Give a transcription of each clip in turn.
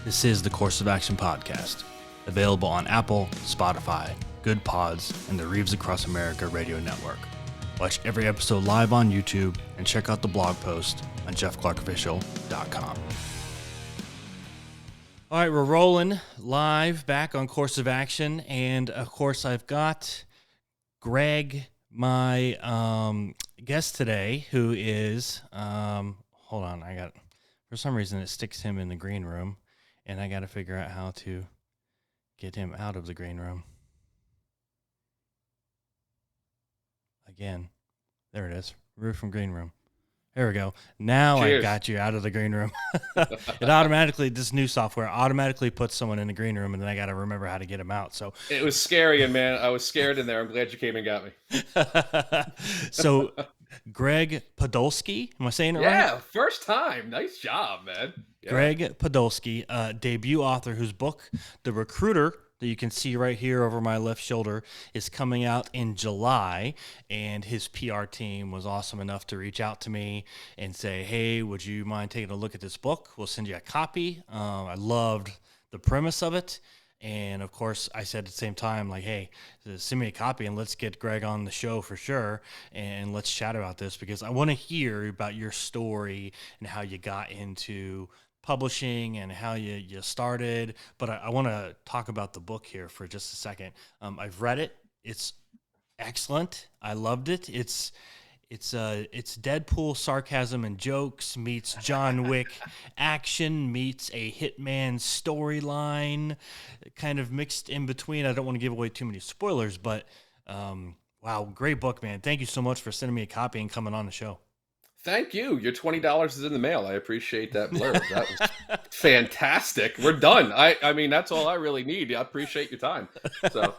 This is the Course of Action podcast, available on Apple, Spotify, Good Pods, and the Reeves Across America radio network. Watch every episode live on YouTube and check out the blog post on jeffclarkofficial.com. All right, we're rolling live back on Course of Action, and of course I've got Gregg, my guest today, who is, hold on, for some reason it sticks him in the green room, and I got to figure out how to get him out of the green room. Again, there it is, Roof from green room. There we go. Now Cheers. I got you out of the green room. It automatically, this new software automatically puts someone in the green room, and then I got to remember how to get them out. So It was scary, and man, I was scared in there. I'm glad you came and got me. So, Gregg Podolski, am I saying it right? Yeah, first time. Nice job, man. Yeah. Gregg Podolski, debut author whose book, The Recruiter, that you can see right here over my left shoulder, is coming out in July, and his PR team was awesome enough to reach out to me and say, hey, would you mind taking a look at this book? We'll send you a copy. I loved the premise of it. And of course, I said at the same time, like, hey, send me a copy and let's get Gregg on the show for sure. And let's chat about this because I want to hear about your story and how you got into publishing and how you started. But I want to talk about the book here for just a second. I've read it. It's excellent. I loved it. It's Deadpool sarcasm and jokes meets John Wick action meets a Hitman storyline, kind of mixed in between. I don't want to give away too many spoilers, but wow, great book, man. Thank you so much for sending me a copy and coming on the show. Thank you. Your $20 is in the mail. I appreciate that blurb. That was fantastic. We're done. I mean, that's all I really need. I appreciate your time. So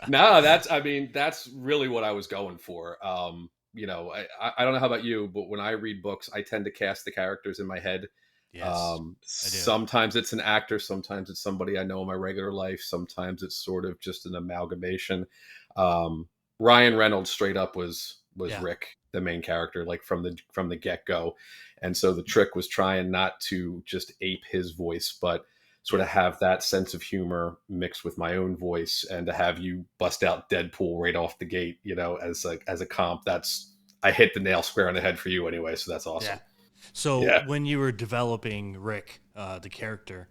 no, that's really what I was going for. I don't know how about you, but when I read books, I tend to cast the characters in my head. Yes, I do. Sometimes it's an actor, sometimes it's somebody I know in my regular life, sometimes it's sort of just an amalgamation. Ryan Reynolds straight up was Rick, the main character, like from the get-go. And so the trick was trying not to just ape his voice, but sort of have that sense of humor mixed with my own voice, and to have you bust out Deadpool right off the gate, as a comp. I hit the nail square on the head for you anyway, so that's awesome. Yeah. So when you were developing Rick, the character,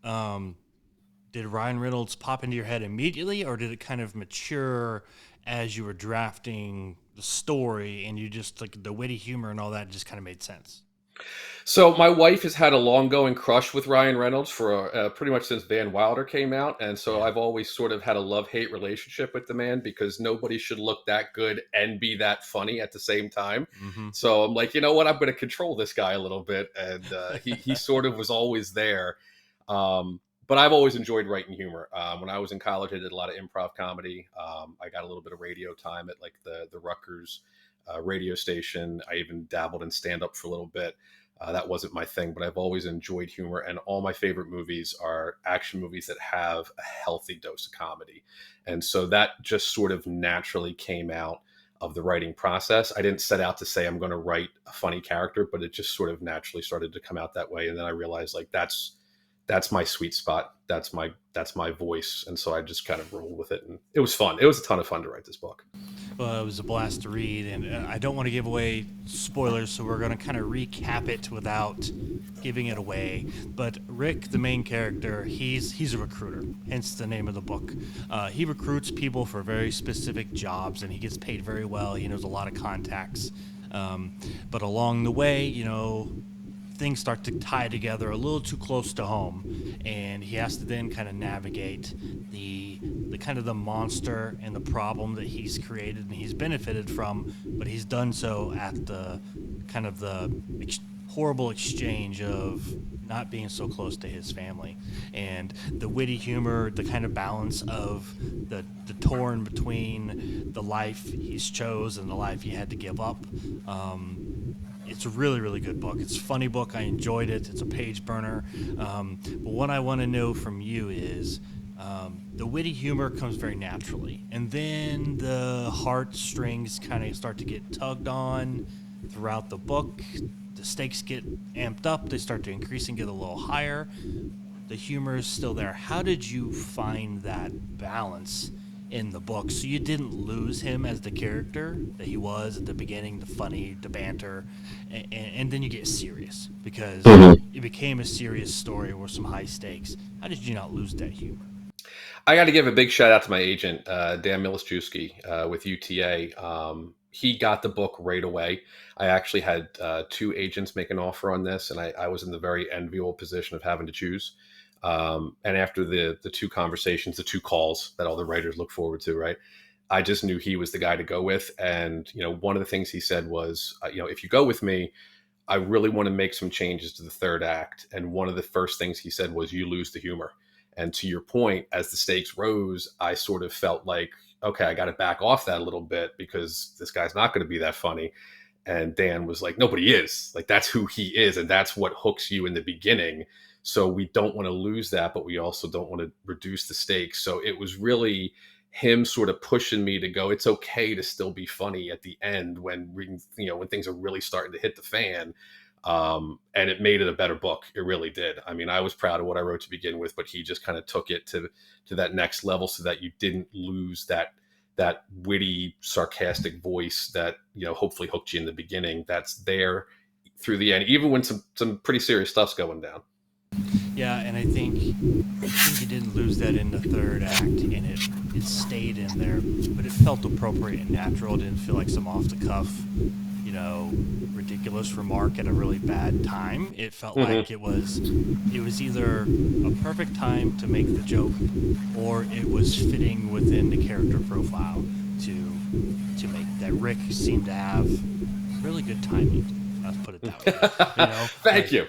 did Ryan Reynolds pop into your head immediately, or did it kind of mature as you were drafting the story and you just, like, the witty humor and all that just kind of made sense? So my wife has had a long-going crush with Ryan Reynolds for pretty much since Van Wilder came out. And so I've always sort of had a love-hate relationship with the man, because nobody should look that good and be that funny at the same time. Mm-hmm. So I'm like, you know what? I'm going to control this guy a little bit. And he sort of was always there. But I've always enjoyed writing humor. When I was in college, I did a lot of improv comedy. I got a little bit of radio time at like the Rutgers radio station. I even dabbled in stand-up for a little bit. That wasn't my thing, but I've always enjoyed humor. And all my favorite movies are action movies that have a healthy dose of comedy. And so that just sort of naturally came out of the writing process. I didn't set out to say I'm going to write a funny character, but it just sort of naturally started to come out that way. And then I realized, like, that's my sweet spot. That's my voice. And so I just kind of rolled with it, and it was fun. It was a ton of fun to write this book. Well, it was a blast to read, and I don't want to give away spoilers, so we're going to kind of recap it without giving it away. But Rick, the main character, he's a recruiter, hence the name of the book. He recruits people for very specific jobs, and he gets paid very well. He knows a lot of contacts. But along the way, things start to tie together a little too close to home, and he has to then kind of navigate the kind of the monster and the problem that he's created and he's benefited from, but he's done so at the kind of the horrible exchange of not being so close to his family. And the witty humor, the kind of balance of the torn between the life he's chose and the life he had to give up. It's a really, really good book. It's a funny book. I enjoyed it. It's a page burner. But what I want to know from you is the witty humor comes very naturally. And then the heartstrings kind of start to get tugged on throughout the book. the stakes get amped up, they start to increase and get a little higher. The humor is still there. How did you find that balance in the book so you didn't lose him as the character that he was at the beginning, the funny, the banter, and then you get serious because it became a serious story with some high stakes? How did you not lose that humor? I got to give a big shout out to my agent, Dan Miliszewski, with UTA. He got the book right away. I actually had two agents make an offer on this, and I was in the very enviable position of having to choose. And after the two conversations, the two calls that all the writers look forward to, right? I just knew he was the guy to go with. And, one of the things he said was, if you go with me, I really want to make some changes to the third act. And one of the first things he said was, you lose the humor. And to your point, as the stakes rose, I sort of felt like, okay, I got to back off that a little bit because this guy's not going to be that funny. And Dan was like, nobody is. Like, that's who he is. And that's what hooks you in the beginning. So we don't want to lose that, but we also don't want to reduce the stakes. So it was really him sort of pushing me to go, it's okay to still be funny at the end when when things are really starting to hit the fan. And it made it a better book. It really did. I mean, I was proud of what I wrote to begin with, but he just kind of took it to that next level so that you didn't lose that witty, sarcastic voice that, hopefully hooked you in the beginning. That's there through the end, even when some pretty serious stuff's going down. Yeah, and I think you didn't lose that in the third act, and it stayed in there, but it felt appropriate and natural. It didn't feel like some off the cuff, ridiculous remark at a really bad time. It felt like it was either a perfect time to make the joke, or it was fitting within the character profile to make that. Rick seemed to have really good timing. Let's put it that way. Thank you.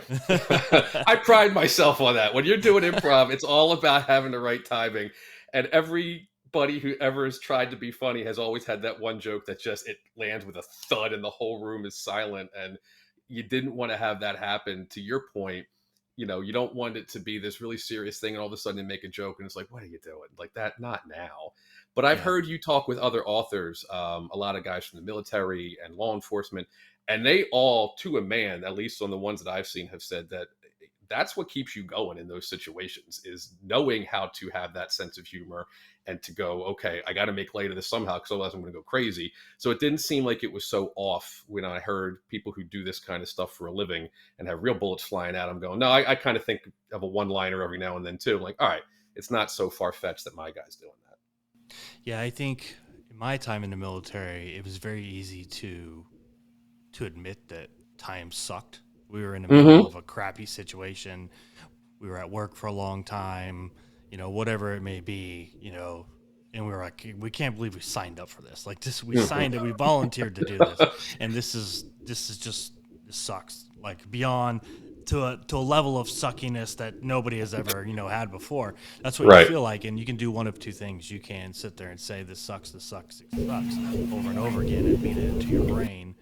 I pride myself on that. When you're doing improv, it's all about having the right timing. And everybody who ever has tried to be funny has always had that one joke that it lands with a thud and the whole room is silent. And you didn't want to have that happen. To your point, you don't want it to be this really serious thing and all of a sudden you make a joke and it's like, what are you doing? Like that, not now. But I've heard you talk with other authors, a lot of guys from the military and law enforcement, and they all, to a man, at least on the ones that I've seen, have said that that's what keeps you going in those situations, is knowing how to have that sense of humor and to go, okay, I got to make light of this somehow because otherwise I'm going to go crazy. So it didn't seem like it was so off when I heard people who do this kind of stuff for a living and have real bullets flying at them going, no, I kind of think of a one-liner every now and then too. I'm like, all right, it's not so far-fetched that my guy's doing that. Yeah, I think in my time in the military, it was very easy to admit that times sucked. We were in the middle of a crappy situation. We were at work for a long time, whatever it may be, and we were like, we can't believe we signed up for this. Like this, we signed it, we volunteered to do this. And this sucks. Like beyond to a level of suckiness that nobody has ever, had before. That's what you feel like. And you can do one of two things. You can sit there and say, this sucks, it sucks over and over again and beat it into your brain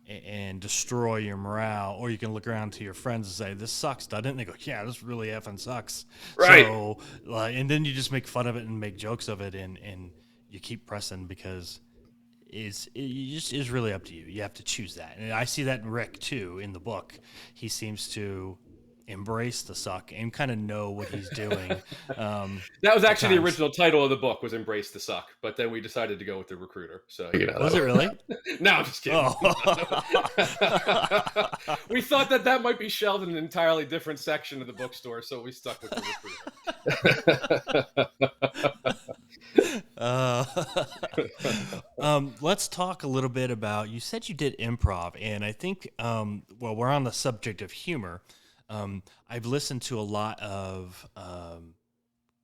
and destroy your morale, or you can look around to your friends and say, this sucks, doesn't it? And they go, yeah, this really effing sucks. Right. So, and then you just make fun of it and make jokes of it, and you keep pressing because it is really up to you. You have to choose that. And I see that in Rick, too, in the book. He seems to embrace the suck and kind of know what he's doing. That was actually the original title of the book, was Embrace the Suck, but then we decided to go with The Recruiter. So was it really? No, I'm just kidding. Oh. We thought that might be shelved in an entirely different section of the bookstore, so we stuck with The Recruiter. Let's talk a little bit about, you said you did improv, and I think we're on the subject of humor. I've listened to a lot of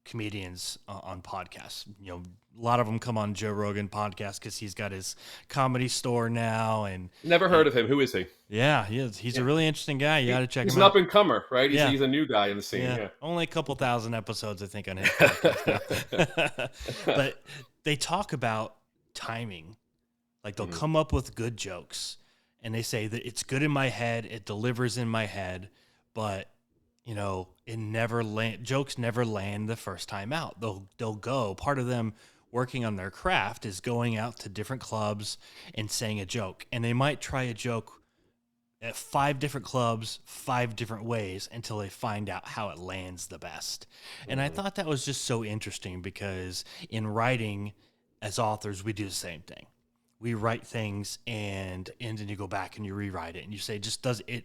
comedians on podcasts. A lot of them come on Joe Rogan podcast because he's got his comedy store now. And never heard of him. Who is he? Yeah, he is. He's a really interesting guy. You got to check him out. He's an up and comer, right? He's a new guy in the scene. Yeah. Only a couple thousand episodes, I think, on his podcast. But they talk about timing. Like they'll come up with good jokes, and they say that it's good in my head, it delivers in my head. But, it never jokes never land the first time out. They'll go. Part of them working on their craft is going out to different clubs and saying a joke. And they might try a joke at 5 different clubs, 5 different ways until they find out how it lands the best. And I thought that was just so interesting because in writing, as authors, we do the same thing. We write things and then you go back and you rewrite it and you say, just does it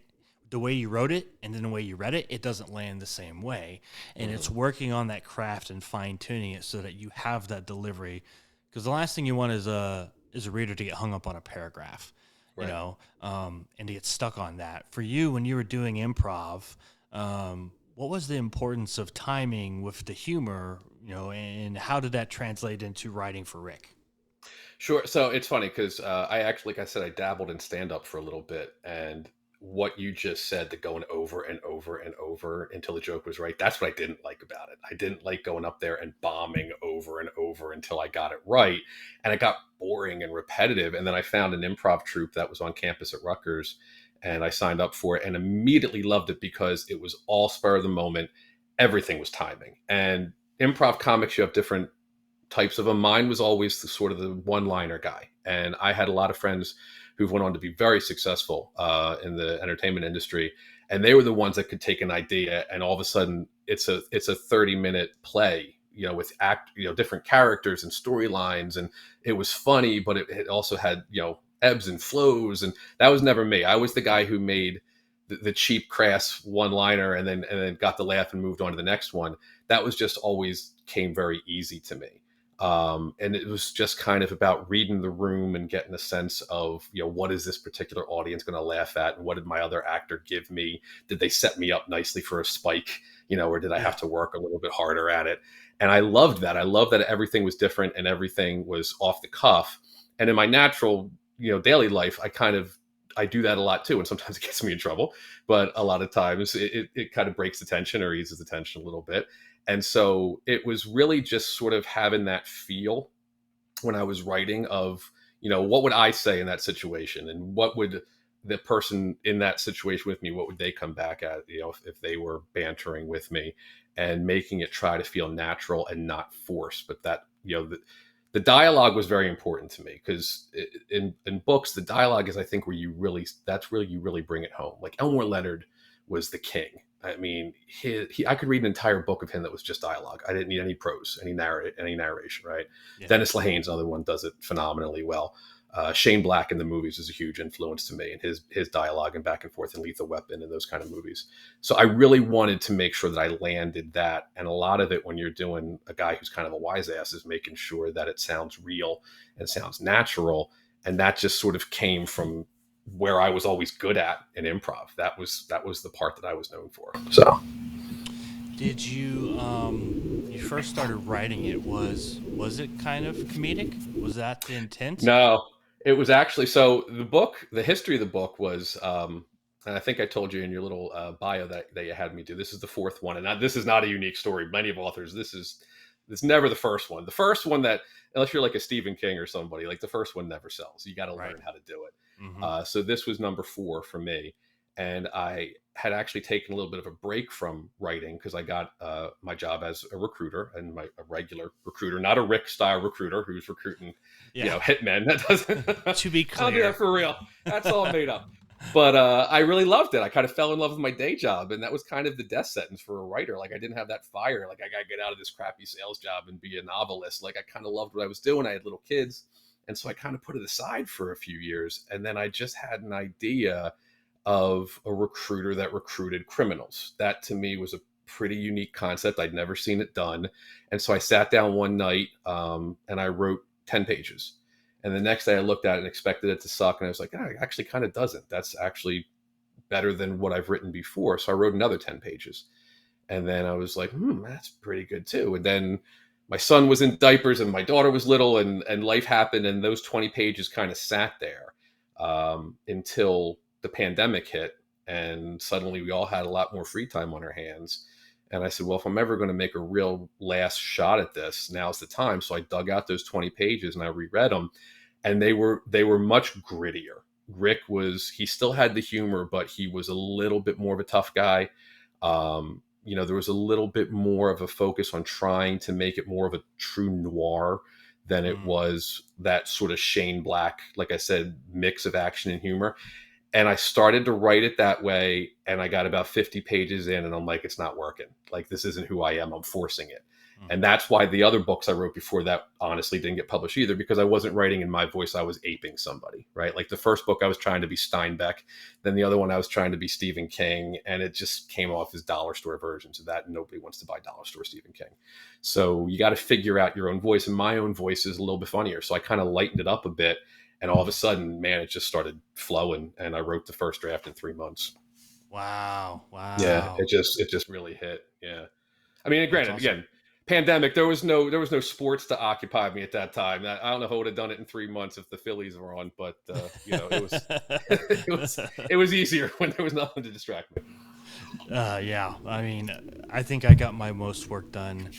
the way you wrote it and then the way you read it, it doesn't land the same way. And it's working on that craft and fine tuning it so that you have that delivery. Because the last thing you want is a reader to get hung up on a paragraph, Right. and to get stuck on that. For you, when you were doing improv, what was the importance of timing with the humor, and how did that translate into writing for Rick? Sure. So it's funny because I actually, like I said, I dabbled in stand up for a little bit. And what you just said, the going over and over and over until the joke was right, that's what I didn't like about it. I didn't like going up there and bombing over and over until I got it right. And it got boring and repetitive. And then I found an improv troupe that was on campus at Rutgers. And I signed up for it and immediately loved it because it was all spur of the moment. Everything was timing. And improv comics, you have different types of them. Mine was always the sort of the one-liner guy, and I had a lot of friends who've went on to be very successful in the entertainment industry, and they were the ones that could take an idea and all of a sudden it's a 30-minute play, with different characters and storylines, and it was funny, but it also had ebbs and flows, and that was never me. I was the guy who made the cheap crass one liner and then got the laugh and moved on to the next one. That was just always came very easy to me. And it was just kind of about reading the room and getting a sense of, what is this particular audience going to laugh at? And what did my other actor give me? Did they set me up nicely for a spike, or did I have to work a little bit harder at it? And I loved that. I loved that everything was different and everything was off the cuff. And in my natural, daily life, I do that a lot too. And sometimes it gets me in trouble, but a lot of times it kind of breaks the tension or eases the tension a little bit. And so it was really just sort of having that feel when I was writing of, what would I say in that situation? And what would the person in that situation with me, what would they come back at, if they were bantering with me, and making it try to feel natural and not forced. But that, the dialogue was very important to me because in books, the dialogue is, I think, where you really bring it home. Like Elmore Leonard was the king. I mean, I could read an entire book of him that was just dialogue. I didn't need any prose, any narration, right? Yeah. Dennis Lehane's another one, does it phenomenally well. Shane Black in the movies is a huge influence to me, and his dialogue and back and forth in Lethal Weapon and those kind of movies. So I really wanted to make sure that I landed that. And a lot of it, when you're doing a guy who's kind of a wise ass, is making sure that it sounds real and sounds natural. And that just sort of came from where I was always good at in improv. That was the part that I was known for. So Did you first started writing it, was it kind of comedic? Was that the intent? no, it was actually, so the history of the book was, and I think I told you in your little bio that you had me do. This is the fourth one, and this is not a unique story. Many of authors, this is never the first one. The first one that, unless you're like a Stephen King or somebody, like the first one never sells. You got to Right. learn how to do it. Mm-hmm. So this was number 4 for me, and I had actually taken a little bit of a break from writing because I got my job as a recruiter, and a regular recruiter, not a Rick style recruiter who's recruiting, Yeah. hitmen. That doesn't. To be I'll do clear. that for real. That's all made up. But I really loved it. I kind of fell in love with my day job, and that was kind of the death sentence for a writer. Like I didn't have that fire. Like I got to get out of this crappy sales job and be a novelist. Like I kind of loved what I was doing. I had little kids, and so I kind of put it aside for a few years, and then I just had an idea of a recruiter that recruited criminals. That to me was a pretty unique concept. I'd never seen it done, and so I sat down one night and I wrote 10 pages. And the next day I looked at it and expected it to suck. And I was like, it actually kind of doesn't. That's actually better than what I've written before. So I wrote another 10 pages. And then I was like, that's pretty good too. And then my son was in diapers and my daughter was little, and life happened. And those 20 pages kind of sat there until the pandemic hit. And suddenly we all had a lot more free time on our hands. And I said, well, if I'm ever going to make a real last shot at this, now's the time. So I dug out those 20 pages and I reread them, and they were much grittier. Rick he still had the humor, but he was a little bit more of a tough guy. There was a little bit more of a focus on trying to make it more of a true noir than it was that sort of Shane Black, like I said, mix of action and humor. And I started to write it that way, and I got about 50 pages in, and I'm like, it's not working. Like, this isn't who I am. I'm forcing it. And that's why the other books I wrote before that honestly didn't get published either, because I wasn't writing in my voice. I was aping somebody, right? Like the first book I was trying to be Steinbeck. Then the other one I was trying to be Stephen King. And it just came off as dollar store versions of that. And nobody wants to buy dollar store Stephen King. So you got to figure out your own voice. And my own voice is a little bit funnier. So I kind of lightened it up a bit. And all of a sudden, man, it just started flowing. And I wrote the first draft in 3 months. Wow. Wow. Yeah, it just really hit. Yeah. I mean, granted, awesome. again, pandemic, there was no sports to occupy me at that time. I don't know if I would have done it in 3 months if the Phillies were on, but it was it was easier when there was nothing to distract me. Yeah. I mean, I think I got my most work done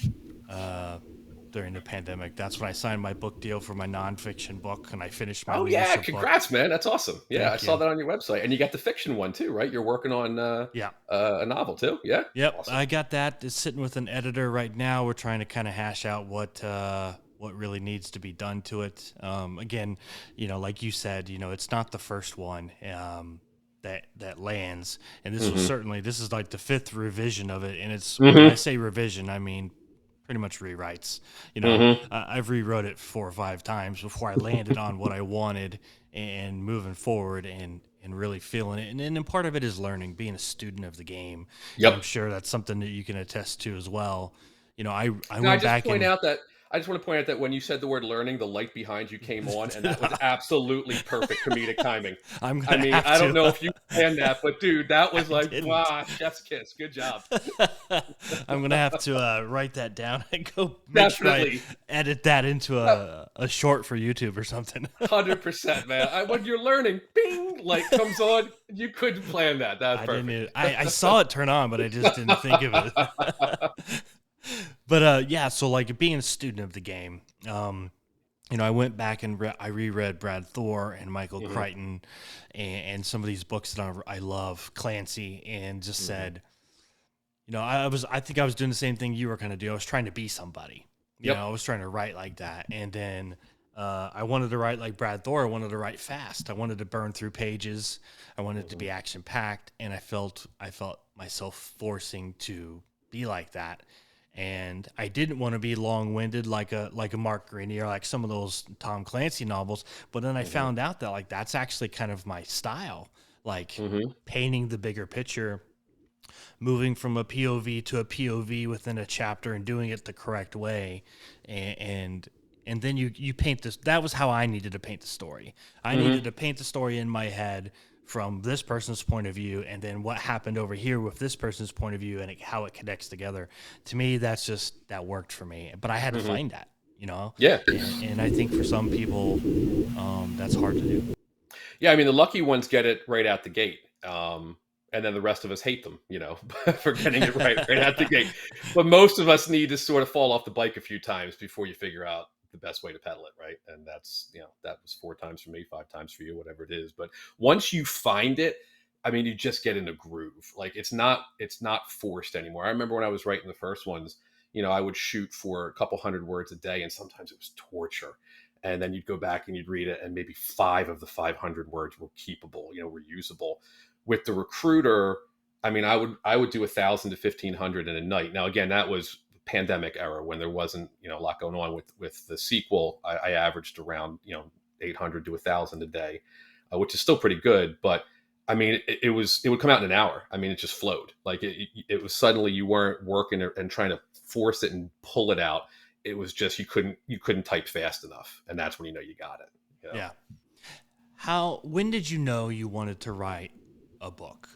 during the pandemic. That's when I signed my book deal for my nonfiction book, and I finished my leadership book. Congrats, man. That's awesome. Yeah, Thank I saw you. that on your website. And you got the fiction one too, right? You're working on Yeah. a novel too. Yeah. Yep. Awesome. I got that. It's sitting with an editor right now. We're trying to kind of hash out what really needs to be done to it. Again, like you said, it's not the first one that lands, and this was certainly, this is like the 5th revision of it. And it's, when I say revision, I mean pretty much rewrites. I've rewrote it 4 or 5 times before I landed on what I wanted, and moving forward and really feeling it. And then part of it is learning, being a student of the game. Yep. And I'm sure that's something that you can attest to as well. I I went just back point and out that I just want to point out that when you said the word learning, the light behind you came on, and that was absolutely perfect comedic timing. I mean, I don't know if you planned that, but dude, that was like, wow, chef's kiss. Good job. I'm gonna have to write that down and go make sure I edit that into a short for YouTube or something. 100%, man. When you're learning, bing, like comes on. You couldn't plan that. That's perfect. I saw it turn on, but I just didn't think of it. But yeah, so like being a student of the game, I went back and I reread Brad Thor and Michael Crichton and some of these books that I love, Clancy, and just said, I think I was doing the same thing you were kind of doing. I was trying to be somebody. I was trying to write like that, and then I wanted to write like Brad Thor. I wanted to write fast. I wanted to burn through pages. I wanted it to be action packed, and I felt myself forcing to be like that. And I didn't want to be long-winded like a Mark Greaney or like some of those Tom Clancy novels. But then I found out that like that's actually kind of my style, like painting the bigger picture, moving from a POV to a POV within a chapter and doing it the correct way. And then you paint this. That was how I needed to paint the story. I needed to paint the story in my head from this person's point of view, and then what happened over here with this person's point of view, and how it connects together. To me, that worked for me. But I had to find that, Yeah. And I think for some people, that's hard to do. Yeah, I mean, the lucky ones get it right out the gate. And then the rest of us hate them, for getting it right out the gate. But most of us need to sort of fall off the bike a few times before you figure out the best way to pedal it, right? And that's, that was 4 times for me, 5 times for you, whatever it is. But once you find it, I mean, you just get in a groove. Like it's not forced anymore. I remember when I was writing the first ones, I would shoot for a couple hundred words a day, and sometimes it was torture. And then you'd go back and you'd read it, and maybe 5 of the 500 words were keepable, were usable. With the Recruiter, I mean, I would do 1,000 to 1,500 in a night. Now, again, that was pandemic era when there wasn't, a lot going on with the sequel. I averaged around, 800 to 1,000 a day, which is still pretty good. But I mean, it would come out in an hour. I mean, it just flowed. Like it was suddenly you weren't working and trying to force it and pull it out. It was just, you couldn't type fast enough. And that's when you got it. Yeah. When did you know you wanted to write a book?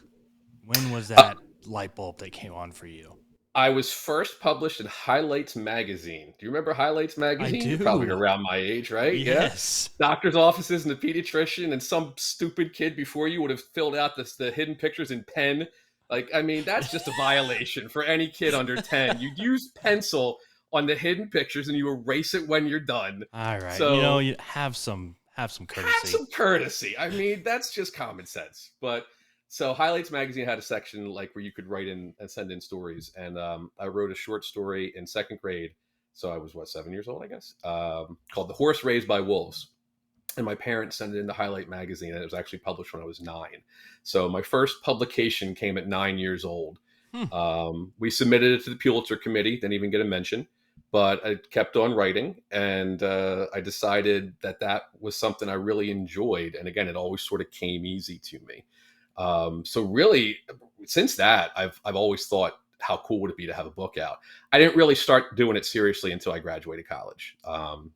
When was that light bulb that came on for you? I was first published in Highlights magazine. Do you remember Highlights magazine? I do. You're probably around my age, right? Yes. Yeah. Doctor's offices and the pediatrician, and some stupid kid before you would have filled out the hidden pictures in pen. Like, I mean, that's just a violation for any kid under 10. You'd use pencil on the hidden pictures and you erase it when you're done. All right. So, you have some courtesy. Have some courtesy. I mean, that's just common sense. But so Highlights magazine had a section like where you could write in and send in stories. And I wrote a short story in 2nd grade. So I was 7 years old, I guess, called The Horse Raised by Wolves. and my parents sent it into Highlight magazine, and it was actually published when I was 9. So my first publication came at 9 years old. Hmm. We submitted it to the Pulitzer Committee, didn't even get a mention, but I kept on writing, and I decided that that was something I really enjoyed. And again, it always sort of came easy to me. So really, since that, I've always thought, how cool would it be to have a book out? I didn't really start doing it seriously until I graduated college.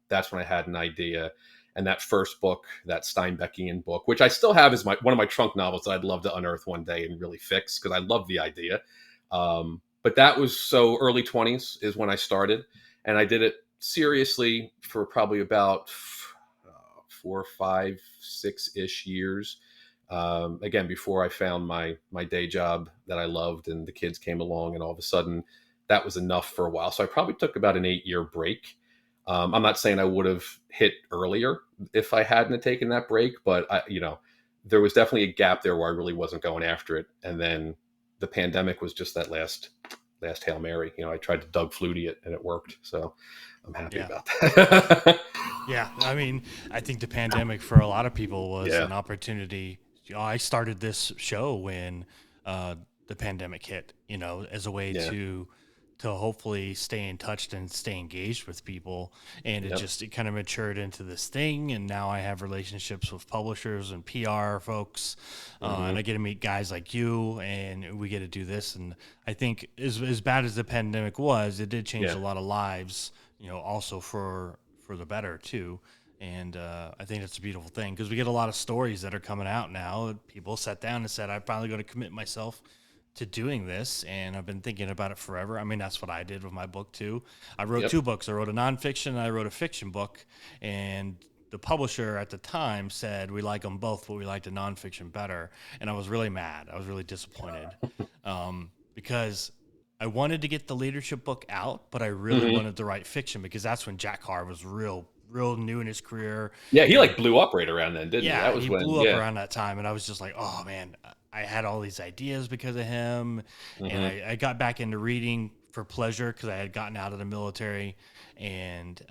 That's when I had an idea. And that first book, that Steinbeckian book, which I still have as one of my trunk novels that I'd love to unearth one day and really fix, because I love the idea. But that was, so early 20s is when I started, and I did it seriously for probably about 4, 5, 6-ish years. Again, before I found my day job that I loved, and the kids came along, and all of a sudden that was enough for a while. So I probably took about an 8-year break. I'm not saying I would have hit earlier if I hadn't taken that break, but there was definitely a gap there where I really wasn't going after it. And then the pandemic was just that last Hail Mary. I tried to Doug Flutie it, and it worked. So I'm happy about that. Yeah. I mean, I think the pandemic for a lot of people was an opportunity. I started this show when the pandemic hit, as a way to hopefully stay in touch and stay engaged with people. And it kind of matured into this thing. And now I have relationships with publishers and PR folks. And I get to meet guys like you, and we get to do this. And I think as bad as the pandemic was, it did change a lot of lives, also for the better too. And I think it's a beautiful thing, because we get a lot of stories that are coming out now. People sat down and said, I'm finally going to commit myself to doing this, and I've been thinking about it forever. I mean, that's what I did with my book too. I wrote 2 books. I wrote a nonfiction and I wrote a fiction book, and the publisher at the time said, we like them both, but we like the nonfiction better. And I was really mad. I was really disappointed because I wanted to get the leadership book out, but I really wanted to write fiction, because that's when Jack Carr was real new in his career. Yeah, he blew up right around then, didn't he? Yeah, he blew up around that time, and I was just like, oh man, I had all these ideas because of him. And I got back into reading for pleasure, because I had gotten out of the military, and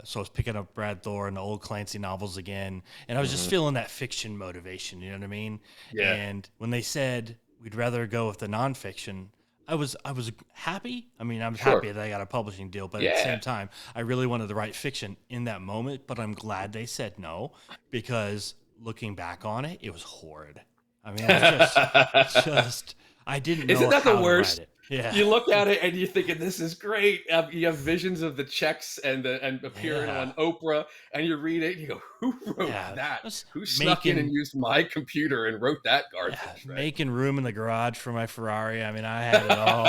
so I was picking up Brad Thor and the old Clancy novels again, and I was just feeling that fiction motivation, you know what I mean? Yeah. And when they said we'd rather go with the nonfiction, I was happy. I mean, I'm happy that I got a publishing deal, but at the same time, I really wanted to write fiction in that moment. But I'm glad they said no, because looking back on it, it was horrid. I mean, it was just I didn't know. Isn't that how the worst? to write it. Yeah. You look at it and you're thinking, this is great. You have visions of the checks and appearing on Oprah, and you read it and you go, who wrote that? Who snuck in and used my computer and wrote that garbage? Yeah, right? Making room in the garage for my Ferrari. I mean, I had it all.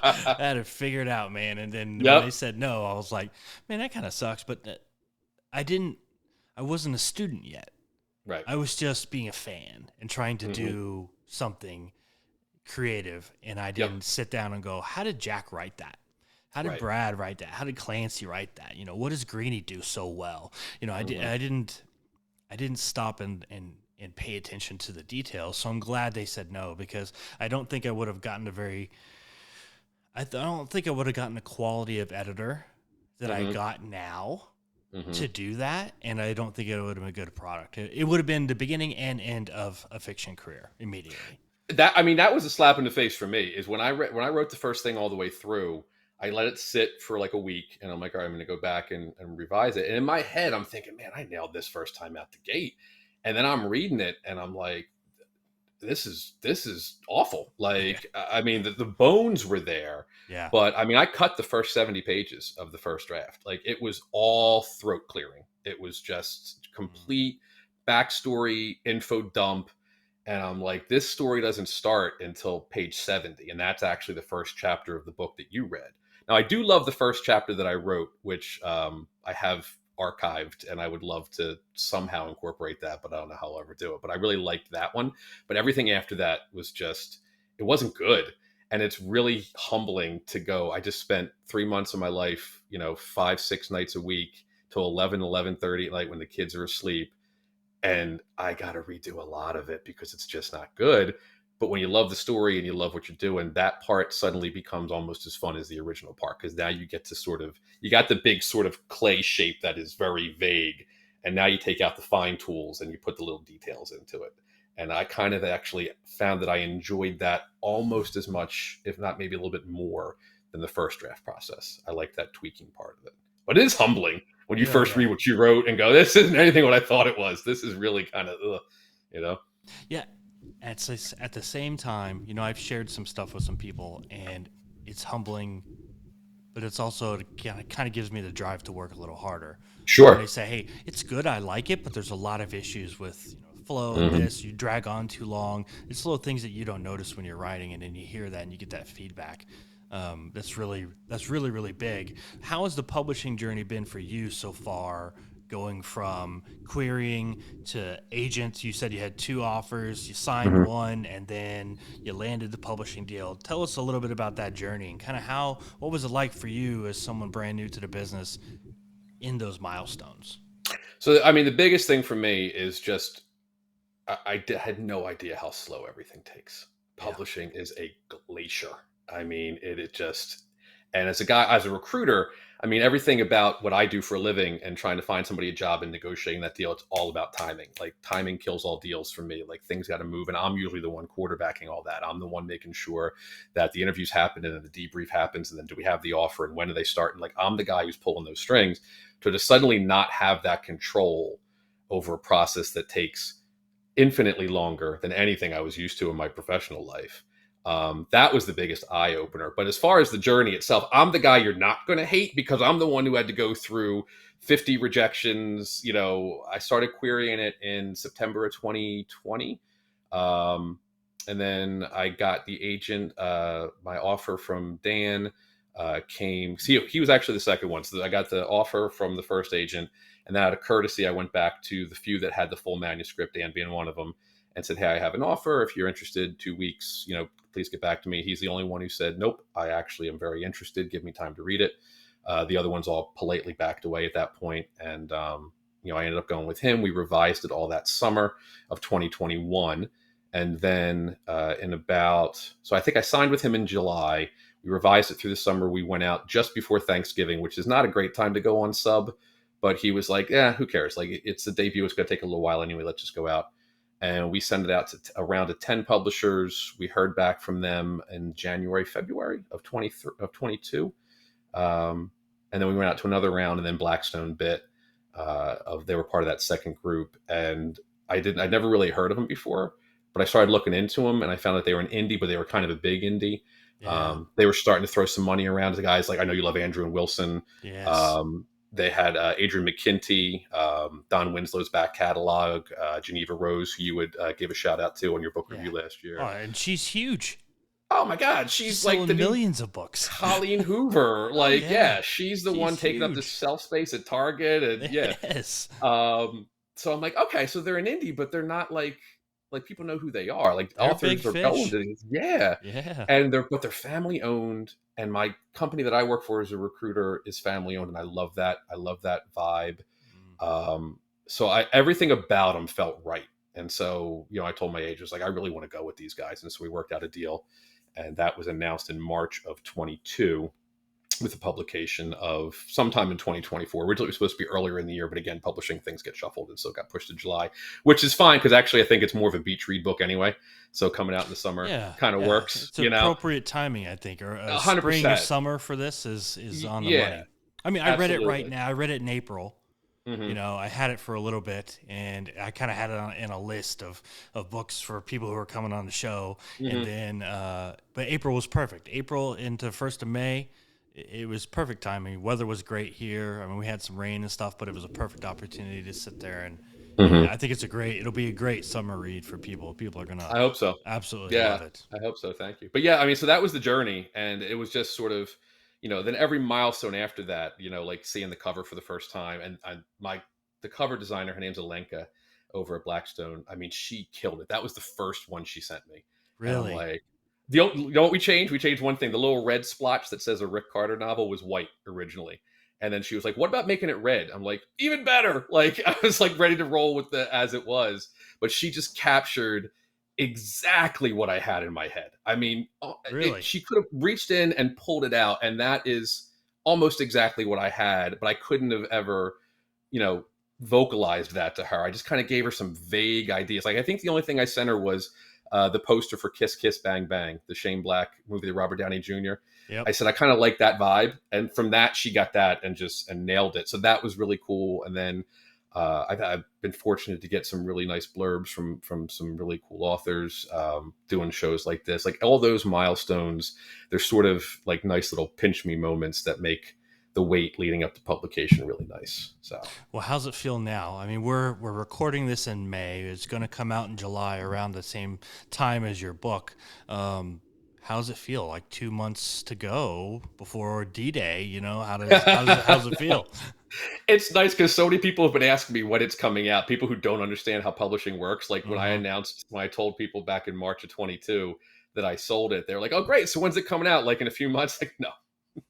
I had it figured out, man. And then when they said no, I was like, man, that kind of sucks. But I wasn't a student yet. Right. I was just being a fan and trying to do something creative, and I didn't sit down and go, how did Jack write that? How did Brad write that? How did Clancy write that? What does Greeny do so well? I didn't stop and pay attention to the details. So I'm glad they said no, because I don't think I would have gotten I don't think I would have gotten the quality of editor that I got now to do that, and I don't think it would have been a good product. It would have been the beginning and end of a fiction career immediately. That was a slap in the face for me. Is when I wrote the first thing all the way through, I let it sit for like a week, and I'm like, all right, I'm going to go back and revise it. And in my head, I'm thinking, man, I nailed this first time out the gate. And then I'm reading it, and I'm like, this is awful. Like, I mean, the bones were there. Yeah. But I mean, I cut the first 70 pages of the first draft. Like, it was all throat clearing. It was just complete backstory info dump. And I'm like, this story doesn't start until page 70. And that's actually the first chapter of the book that you read. Now, I do love the first chapter that I wrote, which I have archived, and I would love to somehow incorporate that, but I don't know how I'll ever do it. But I really liked that one. But everything after that was just, it wasn't good. And it's really humbling to go, I just spent 3 months of my life, 5, 6 nights a week till 11:30 at night when the kids are asleep. And I got to redo a lot of it because it's just not good. But when you love the story and you love what you're doing, that part suddenly becomes almost as fun as the original part, because now you get to you got the big sort of clay shape that is very vague. and now you take out the fine tools and you put the little details into it. And I kind of actually found that I enjoyed that almost as much, if not maybe a little bit more, than the first draft process. I like that tweaking part of it. But it is humbling when you first read what you wrote and go, this isn't anything what I thought it was. This is really kind of, you know? Yeah. At the same time, you know, I've shared some stuff with some people, and it's humbling, but it's also, it kind of gives me the drive to work a little harder. Sure. When they say, hey, it's good, I like it, but there's a lot of issues with, you know, flow and this, you drag on too long. It's little things that you don't notice when you're writing, and then you hear that and you get that feedback. That's really, really big. How has the publishing journey been for you so far, going from querying to agents? You said you had 2 offers, you signed one, and then you landed the publishing deal. Tell us a little bit about that journey and kind of what was it like for you as someone brand new to the business in those milestones? So, I mean, the biggest thing for me is just had no idea how slow everything takes. Yeah. Publishing is a glacier. I mean, it just, and as a guy, as a recruiter, I mean, everything about what I do for a living and trying to find somebody a job and negotiating that deal, it's all about timing. Like, timing kills all deals for me. Like, things got to move. And I'm usually the one quarterbacking all that. I'm the one making sure that the interviews happen and then the debrief happens. And then do we have the offer and when do they start? And like, I'm the guy who's pulling those strings. To suddenly not have that control over a process that takes infinitely longer than anything I was used to in my professional life. That was the biggest eye opener. But as far as the journey itself, I'm the guy you're not going to hate because I'm the one who had to go through 50 rejections. You know, I started querying it in September of 2020. And then I got the agent, my offer from Dan came. See, he was actually the second one. So I got the offer from the first agent. And then out of courtesy, I went back to the few that had the full manuscript, Dan being one of them, and said, hey, I have an offer. If you're interested, 2 weeks, you know, please get back to me. He's the only one who said, nope, I actually am very interested. Give me time to read it. The other ones all politely backed away at that point. And, you know, I ended up going with him. We revised it all that summer of 2021. And then so I think I signed with him in July. We revised it through the summer. We went out just before Thanksgiving, which is not a great time to go on sub. But he was like, yeah, who cares? Like, it's the debut. It's going to take a little while anyway. Let's just go out. And we sent it out to around to 10 publishers. We heard back from them in January, February of 22. And then we went out to another round, and then Blackstone bit. They were part of that second group. And I'd never really heard of them before, but I started looking into them, and I found that they were an indie, but they were kind of a big indie. Yeah. They were starting to throw some money around to guys like, I know you love Andrew and Wilson. Yes. They had Adrian McKinty, Don Winslow's back catalog, Geneva Rose, who you would give a shout out to on your book review last year. Oh, and she's huge. Oh my God, she's like the millions of books. Colleen Hoover, like she's the one taking up the shelf space at Target, and yes. So I'm like, okay, so they're an indie, but they're not like people know who they are. Like they're authors are going to these, and they're family owned. And my company that I work for as a recruiter is family owned, and I love that. I love that vibe. So everything about them felt right. And so, you know, I told my agents, like, I really want to go with these guys. And so we worked out a deal, and that was announced in March of 22 with the publication of sometime in 2024. Originally it was supposed to be earlier in the year, but again, publishing things get shuffled, and so it got pushed to July, which is fine because actually I think it's more of a beach read book anyway. So coming out in the summer kind of works. It's appropriate timing, I think, or 100%. Spring or summer for this is on the money. I mean, I read it right now. I read it in April. You know, I had it for a little bit, and I kind of had it in a list of books for people who are coming on the show. And then, but April was perfect. April into 1st of May, it was perfect timing. Weather was great here. I mean, we had some rain and stuff, but it was a perfect opportunity to sit there and I think it'll be a great summer read for people. People are gonna, I hope so, absolutely love it. I hope so. Thank you. But yeah, I mean, so that was the journey, and it was just sort of, you know, then every milestone after that, you know, like seeing the cover for the first time, and the cover designer, her name's Alenka over at Blackstone. I mean, she killed it. That was the first one she sent me. Really? Like, you know what we changed? We changed one thing. The little red splotch that says a Rick Carter novel was white originally. And then she was like, what about making it red? I'm like, even better. Like, I was like ready to roll with the as it was. But she just captured exactly what I had in my head. I mean, really? She could have reached in and pulled it out. And that is almost exactly what I had. But I couldn't have ever, you know, vocalized that to her. I just kind of gave her some vague ideas. Like, I think the only thing I sent her was the poster for Kiss Kiss Bang Bang, the Shane Black movie, the Robert Downey Jr. Yep. I said I kind of like that vibe, and from that she got that and nailed it. So that was really cool. And then I've been fortunate to get some really nice blurbs from some really cool authors doing shows like this. Like, all those milestones, they're sort of like nice little pinch me moments that make the wait leading up to publication really nice. So, well, how's it feel now? I mean, we're recording this in May. It's going to come out in July around the same time as your book. How's it feel? Like 2 months to go before D-Day, you know, how's it feel? It's nice because so many people have been asking me when it's coming out. People who don't understand how publishing works. Like, when I told people back in March of 22 that I sold it, they're like, "Oh, great. So when's it coming out? Like, in a few months?" Like,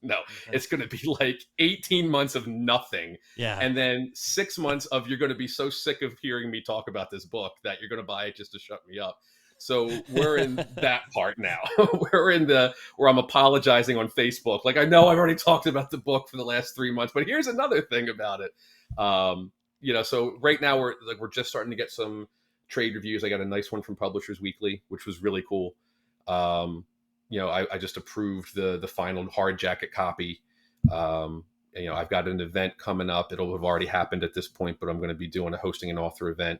no, it's going to be like 18 months of nothing. Yeah. And then 6 months of you're going to be so sick of hearing me talk about this book that you're going to buy it just to shut me up. So we're in that part now. We're in where I'm apologizing on Facebook. Like, I know I've already talked about the book for the last 3 months, but here's another thing about it. So right now we're just starting to get some trade reviews. I got a nice one from Publishers Weekly, which was really cool. I just approved the final hard jacket copy. I've got an event coming up. It'll have already happened at this point, but I'm going to be hosting an author event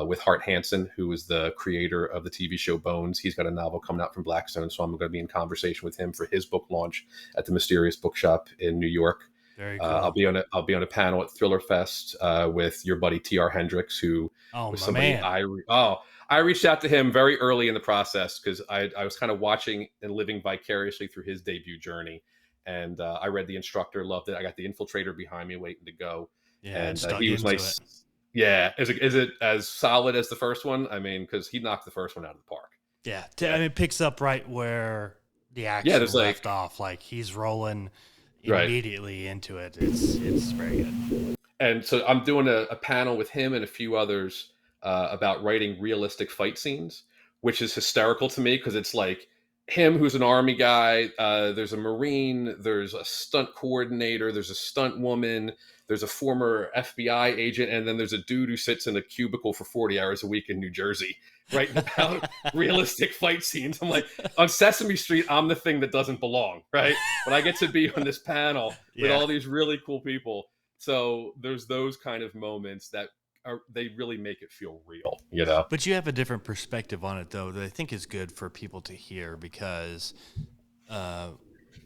with Hart Hansen, who is the creator of the TV show Bones. He's got a novel coming out from Blackstone, so I'm going to be in conversation with him for his book launch at the Mysterious Bookshop in New York. Very cool. I'll be on a panel at thrillerverse with your buddy T.R. Hendricks, who was somebody I reached out to him very early in the process because I was kind of watching and living vicariously through his debut journey. And I read The Instructor, loved it. I got The Infiltrator behind me waiting to go. Yeah, and he was nice. Yeah. Is it as solid as the first one? I mean, because he knocked the first one out of the park. Yeah. I mean, it picks up right where the action left off. Like, he's rolling immediately into it. It's very good. And so I'm doing a panel with him and a few others about writing realistic fight scenes, which is hysterical to me because it's like him, who's an army guy. There's a Marine, there's a stunt coordinator, there's a stunt woman, there's a former FBI agent, and then there's a dude who sits in a cubicle for 40 hours a week in New Jersey, writing about realistic fight scenes. I'm like, on Sesame Street, I'm the thing that doesn't belong, right? But I get to be on this panel with all these really cool people. So there's those kind of moments that they really make it feel real, you know? But you have a different perspective on it, though, that I think is good for people to hear because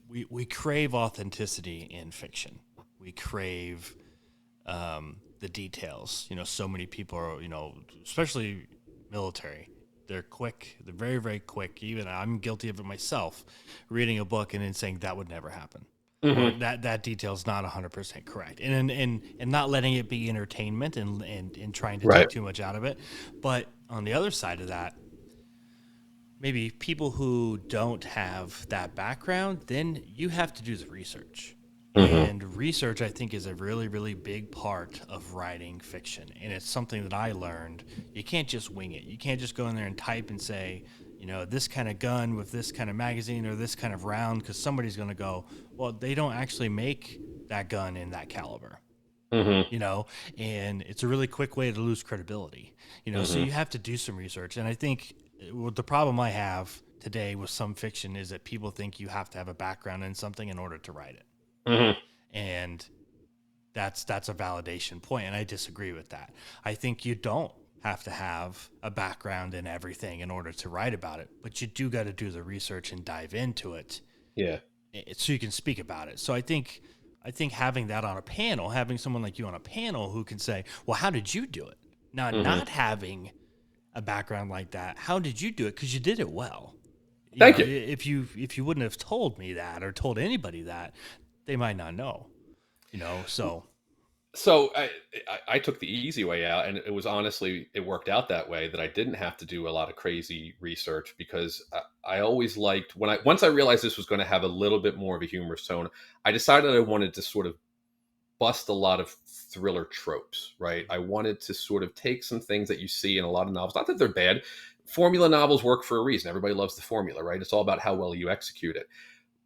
we crave authenticity in fiction. We crave the details. You know, so many people are, especially military. They're quick. They're very, very quick. Even I'm guilty of it myself, reading a book and then saying that would never happen. Or that detail is not 100% correct, and not letting it be entertainment and trying to take too much out of it. But on the other side of that, maybe people who don't have that background, then you have to do the research. And research, I think, is a really, really big part of writing fiction. And it's something that I learned. You can't just wing it. You can't just go in there and type and say, this kind of gun with this kind of magazine or this kind of round, because somebody's going to go, well, they don't actually make that gun in that caliber, and it's a really quick way to lose credibility, so you have to do some research. And I think the problem I have today with some fiction is that people think you have to have a background in something in order to write it. And that's a validation point, and I disagree with that. I think you don't have to have a background in everything in order to write about it, but you do got to do the research and dive into it. Yeah. So you can speak about it. So I think having that on a panel, having someone like you on a panel who can say, well, how did you do it? Now, not having a background like that, how did you do it? Because you did it well. Thank you. If you wouldn't have told me that or told anybody that, they might not know, So I took the easy way out, and it was honestly, it worked out that way that I didn't have to do a lot of crazy research because I always liked once I realized this was going to have a little bit more of a humorous tone, I decided I wanted to sort of bust a lot of thriller tropes, right? I wanted to sort of take some things that you see in a lot of novels, not that they're bad. Formula novels work for a reason. Everybody loves the formula, right? It's all about how well you execute it.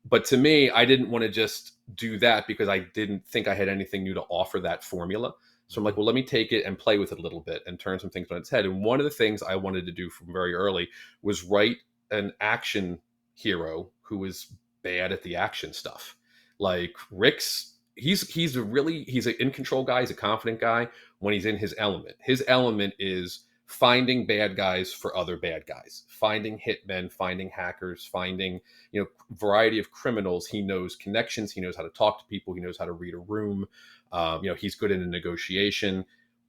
But to me, I didn't want to just do that because I didn't think I had anything new to offer that formula. So I'm like, well, let me take it and play with it a little bit and turn some things on its head. And one of the things I wanted to do from very early was write an action hero who was bad at the action stuff. Like Rick's, he's an in control guy. He's a confident guy when he's in his element. His element is finding bad guys for other bad guys, finding hitmen, finding hackers, finding, variety of criminals. He knows connections. He knows how to talk to people. He knows how to read a room. He's good in a negotiation.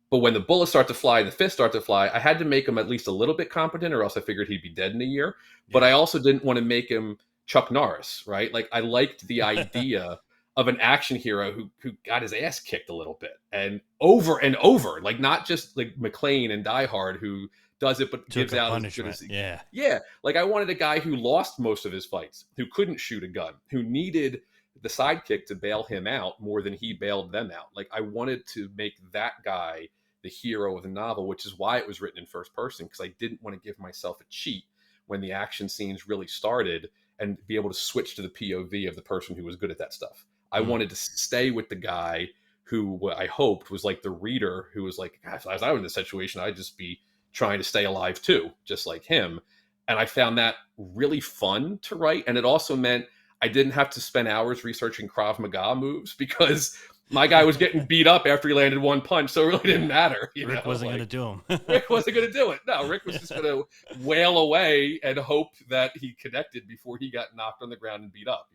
But when the bullets start to fly, the fists start to fly, I had to make him at least a little bit competent, or else I figured he'd be dead in a year. But I also didn't want to make him Chuck Norris, right? Like, I liked the idea of an action hero who got his ass kicked a little bit and over, like not just like McClane and Die Hard, who does it but Took gives a out punishment. as good as Yeah. yeah. Like, I wanted a guy who lost most of his fights, who couldn't shoot a gun, who needed the sidekick to bail him out more than he bailed them out. Like, I wanted to make that guy the hero of the novel, which is why it was written in first person, because I didn't want to give myself a cheat when the action scenes really started and be able to switch to the POV of the person who was good at that stuff. I wanted to stay with the guy who I hoped was like the reader, who was like, gosh, as I was in this situation, I'd just be trying to stay alive too, just like him. And I found that really fun to write. And it also meant I didn't have to spend hours researching Krav Maga moves, because my guy was getting beat up after he landed one punch. So it really didn't matter. Rick wasn't going to do him. Rick wasn't going to do it. No, Rick was just going to wail away and hope that he connected before he got knocked on the ground and beat up,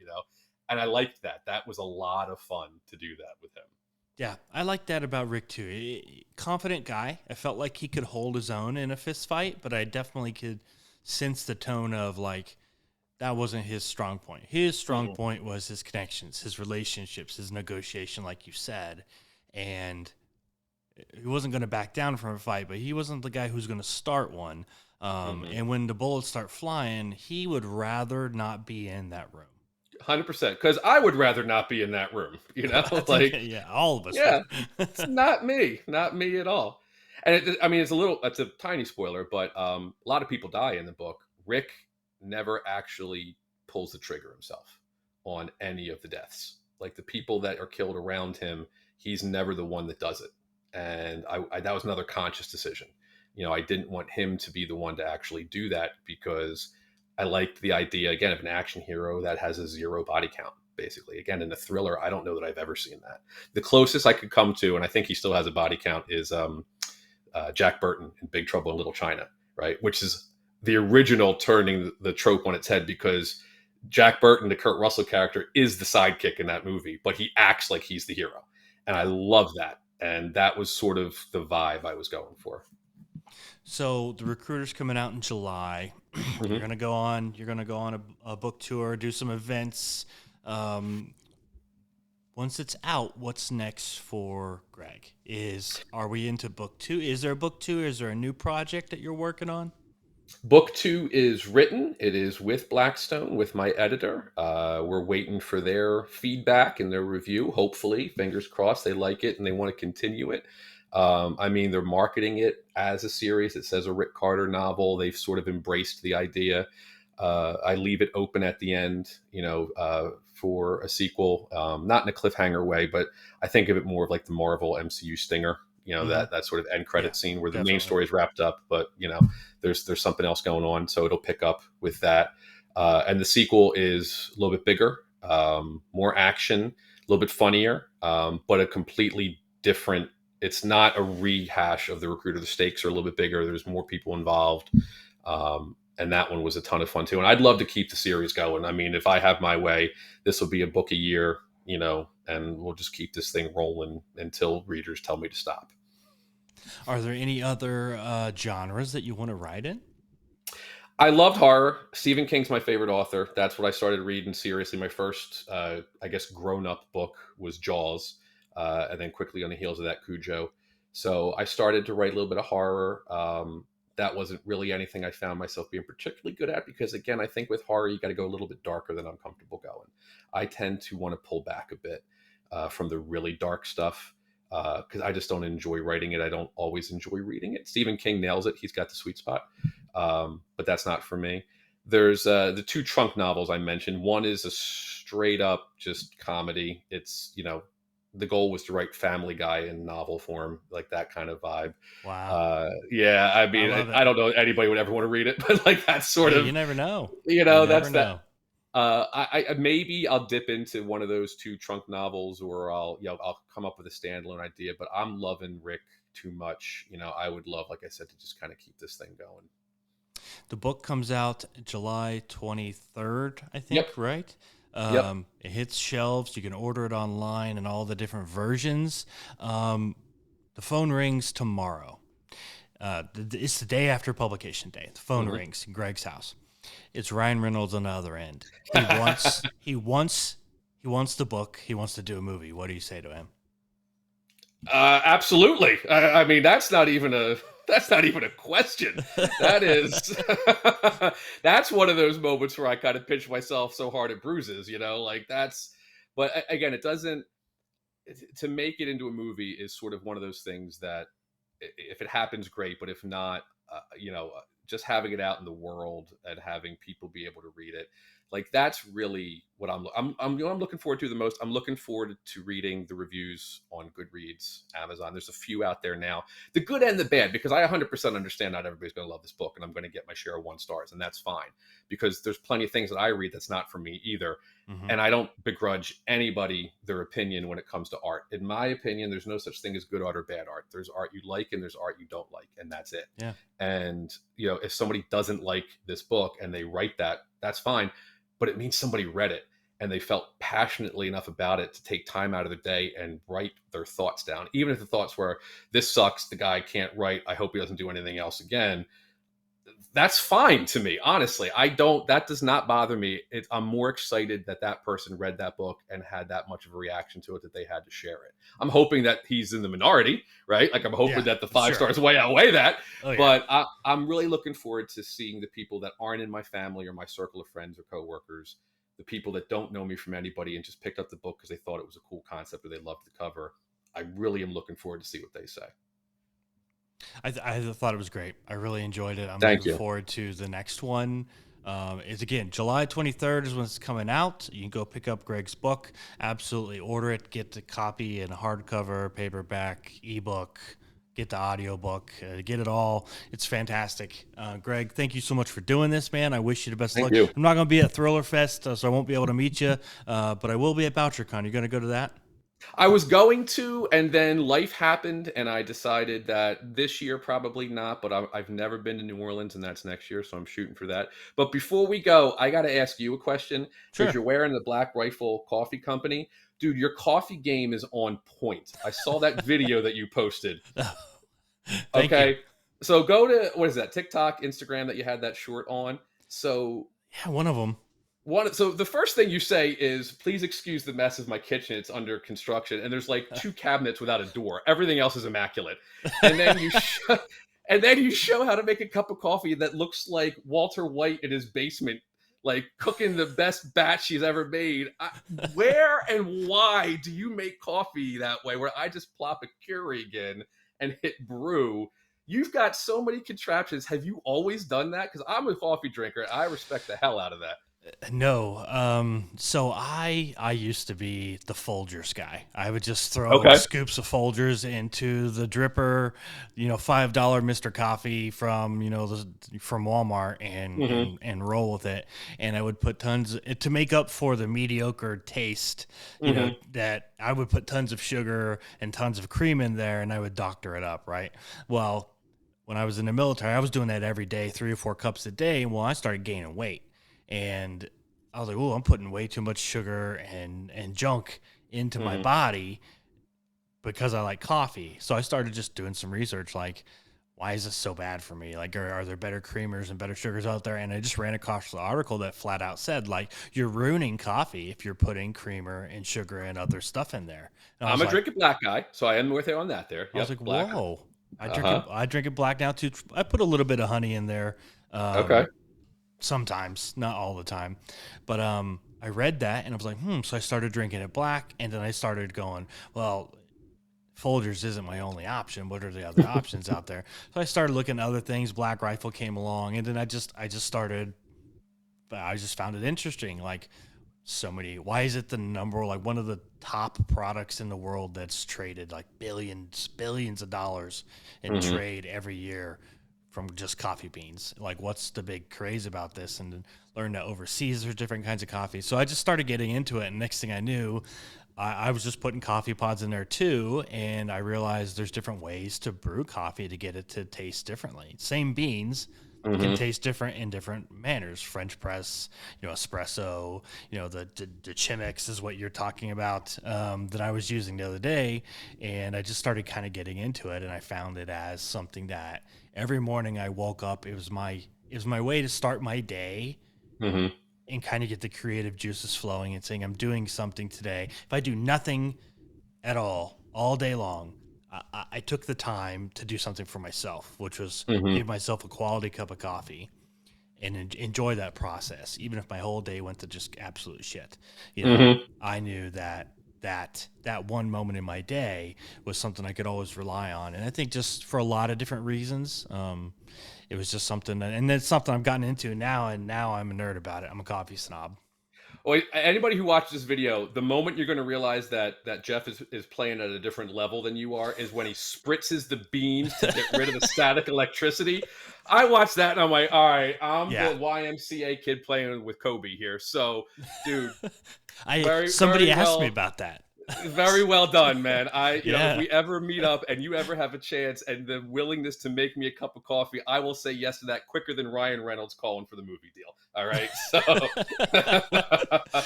And I liked that. That was a lot of fun to do that with him. Yeah, I like that about Rick too. Confident guy. I felt like he could hold his own in a fist fight, but I definitely could sense the tone of like, that wasn't his strong point. His strong point was his connections, his relationships, his negotiation, like you said. And he wasn't going to back down from a fight, but he wasn't the guy who's going to start one. And when the bullets start flying, he would rather not be in that room. 100%, because I would rather not be in that room, like, yeah, all of us. Yeah, it's not me at all. And it's a tiny spoiler, but a lot of people die in the book. Rick never actually pulls the trigger himself on any of the deaths. Like, the people that are killed around him, he's never the one that does it. And I that was another conscious decision. I didn't want him to be the one to actually do that, because I liked the idea, again, of an action hero that has a 0 body count, basically. Again, in a thriller, I don't know that I've ever seen that. The closest I could come to, and I think he still has a body count, is Jack Burton in Big Trouble in Little China, right? Which is the original turning the trope on its head, because Jack Burton, the Kurt Russell character, is the sidekick in that movie, but he acts like he's the hero. And I love that. And that was sort of the vibe I was going for. So the Recruiter's coming out in July. You're gonna go on a book tour, do some events. Once it's out, what's next for Gregg? Are we into book 2? Is there a book 2? Is there a new project that you're working on? Book 2 is written. It is with Blackstone, with my editor. We're waiting for their feedback and their review. Hopefully, fingers crossed, they like it and they want to continue it. They're marketing it as a series. It says a Rick Carter novel. They've sort of embraced the idea. I leave it open at the end, for a sequel, not in a cliffhanger way, but I think of it more of like the Marvel MCU stinger, that sort of end credit scene where the main story is wrapped up, but there's something else going on. So it'll pick up with that. And the sequel is a little bit bigger, more action, a little bit funnier, but a completely different. It's not a rehash of The Recruiter. The stakes are a little bit bigger. There's more people involved. And that one was a ton of fun too. And I'd love to keep the series going. I mean, if I have my way, this will be a book a year, and we'll just keep this thing rolling until readers tell me to stop. Are there any other genres that you want to write in? I loved horror. Stephen King's my favorite author. That's what I started reading seriously. My first, grown-up book was Jaws. And then quickly on the heels of that, Cujo. So I started to write a little bit of horror. That wasn't really anything I found myself being particularly good at, because, again, I think with horror, you got to go a little bit darker than I'm comfortable going. I tend to want to pull back a bit from the really dark stuff, because I just don't enjoy writing it. I don't always enjoy reading it. Stephen King nails it. He's got the sweet spot, but that's not for me. There's the 2 trunk novels I mentioned. One is a straight up just comedy. It's, the goal was to write Family Guy in novel form, like that kind of vibe. Wow. Yeah, I I mean, love it. I don't know if anybody would ever want to read it, but like that's sort Hey, of, you never know. You never that's that. know. I maybe I'll dip into one of those two trunk novels, or I'll come up with a standalone idea. But I'm loving Rick too much. I would love, like I said, to just kind of keep this thing going. The book comes out July 23rd, I Yep. think, right? Yep. It hits shelves. You can order it online and all the different versions. The phone rings tomorrow. It's the day after publication day. The phone Hmm. rings in Greg's house. It's Ryan Reynolds on the other end. He wants the book. He wants to do a movie. What do you say to him? Absolutely. I mean, that's not even a question. That is that's one of those moments where I kind of pinch myself so hard it bruises. Like that's. But again, it doesn't. To make it into a movie is sort of one of those things that if it happens, great. But if not, just having it out in the world and having people be able to read it, like that's really what I'm looking forward to the most. I'm looking forward to reading the reviews on Goodreads, Amazon. There's a few out there now, the good and the bad, because I 100% understand not everybody's going to love this book, and I'm going to get my share of 1 stars, and that's fine, because there's plenty of things that I read that's not for me either. Hmm. And I don't begrudge anybody their opinion when it comes to art. In my opinion, there's no such thing as good art or bad art. There's art you like and there's art you don't like, and that's it. Yeah. And if somebody doesn't like this book and they write that, that's fine. But it means somebody read it and they felt passionately enough about it to take time out of their day and write their thoughts down. Even if the thoughts were, this sucks, the guy can't write, I hope he doesn't do anything else again. That's fine to me, honestly. That does not bother me. I'm more excited that that person read that book and had that much of a reaction to it that they had to share it. I'm hoping that he's in the minority, right? Like I'm hoping Yeah, that the 5 stars sure. way outweigh that. Oh yeah. But I'm really looking forward to seeing the people that aren't in my family or my circle of friends or coworkers, the people that don't know me from anybody and just picked up the book because they thought it was a cool concept or they loved the cover. I really am looking forward to see what they say. I thought it was great. I really enjoyed it. I'm Thank looking you. forward to the next one. It's again July 23rd is when it's coming out. You can go pick up Greg's book. Absolutely order it. Get the copy in hardcover, paperback, ebook. Get the audiobook. Get it all. It's fantastic. Greg, thank you so much for doing this, man. I wish you the best of Thank luck. you. I'm not going to be at Thriller Fest, so I won't be able to meet you, but I will be at BoucherCon. You're going to go to that? I was going to, and then life happened, and I decided that this year probably not. But I've never been to New Orleans, and that's next year, so I'm shooting for that. But before we go, I got to ask you a question because Sure. you're wearing the Black Rifle Coffee Company, dude. Your coffee game is on point. I saw that video that you posted. Thank you. Okay, so go to what is that TikTok, Instagram that you had that short on. So Yeah, one of them. so the first thing you say is, please excuse the mess of my kitchen, it's under construction, and there's like 2 cabinets without a door, everything else is immaculate. And then you show how to make a cup of coffee that looks like Walter White in his basement, like cooking the best batch he's ever made. Where and why do you make coffee that way, where I just plop a Keurig in and hit brew? You've got so many contraptions. Have you always done that? Because I'm a coffee drinker. I respect the hell out of that. No. So I used to be the Folgers guy. I would just throw Okay. scoops of Folgers into the dripper, $5 Mr. Coffee from, from Walmart and, Hmm. and roll with it. And I would put tons to make up for the mediocre taste, Hmm. that I would put tons of sugar and tons of cream in there and I would doctor it up. Right. Well, when I was in the military, I was doing that every day, 3 or 4 cups a day. Well, I started gaining weight. And I was like, "Oh, I'm putting way too much sugar and junk into my Hmm. body because I like coffee." So I started just doing some research, like, why is this so bad for me? Like, are there better creamers and better sugars out there? And I just ran across the article that flat out said, like, you're ruining coffee if you're putting creamer and sugar and other stuff in there. And I I'm was a like, drinking black guy, so I am with you on that there. I was Yep, like, black. whoa. I Uh drink it. huh. I drink it black now too. I put a little bit of honey in there. Okay. Um, Sometimes, not all the time. But I read that and I was like, so I started drinking it black, and then I started going, well, Folgers isn't my only option. What are the other options out there? So I started looking at other things. Black Rifle came along, and then I just found it interesting. Like, so many. Why is it the number, like one of the top products in the world that's traded like billions of dollars in Hmm. trade every year from just coffee beans? Like, what's the big craze about this? And then learn that overseas there's different kinds of coffee. So I just started getting into it, and next thing I knew, I was just putting coffee pods in there too, and I realized there's different ways to brew coffee to get it to taste differently. Same beans can Hmm. taste different in different manners. French press, espresso, the Chemex is what you're talking about, that I was using the other day, and I just started kind of getting into it, and I found it as something that every morning I woke up, it was my way to start my day Hmm. and kind of get the creative juices flowing and saying I'm doing something today. If I do nothing at all day long, I took the time to do something for myself, which was Hmm. give myself a quality cup of coffee and enjoy that process, even if my whole day went to just absolute shit. Hmm. I knew that one moment in my day was something I could always rely on, and I think just for a lot of different reasons, it was just something, and it's something I've gotten into now, and now I'm a nerd about it. I'm a coffee snob. Well, anybody who watches this video, the moment you're going to realize that Jeff is playing at a different level than you are is when he spritzes the beans to get rid of the static electricity. I watched that and I'm like, all right, I'm Yeah. the YMCA kid playing with Kobe here. So, dude, I very, somebody very asked me well. about that. Very well done, man. If Yeah. we ever meet up and you ever have a chance and the willingness to make me a cup of coffee, I will say yes to that quicker than Ryan Reynolds calling for the movie deal. All right. So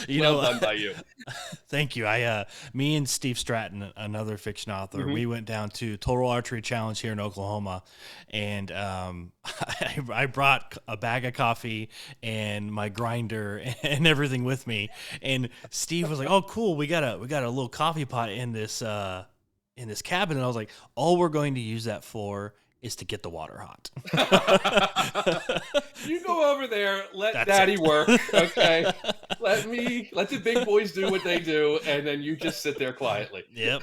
you well know, done by you. thank you. Me and Steve Stratton, another fiction author, Hmm. we went down to Total Archery Challenge here in Oklahoma, and I brought a bag of coffee and my grinder and everything with me. And Steve was like, "Oh, cool, we got a little coffee pot in this cabin." And I was like, "All we're going to use that for is to get the water hot." You go over there, let That's daddy it. work, okay? Let the big boys do what they do, and then you just sit there quietly. Yep.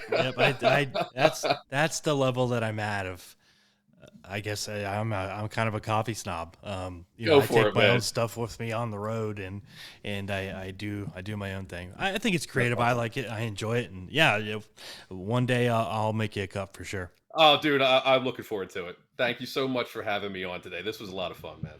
That's the level that I'm at. Of I guess I'm kind of a coffee snob. Go I for take it, my own man. stuff with me on the road, and I do my own thing. I think it's That's creative. I awesome. like it. I enjoy it, and yeah, one day I'll make you a cup for sure. Oh, dude, I'm looking forward to it. Thank you so much for having me on today. This was a lot of fun, man.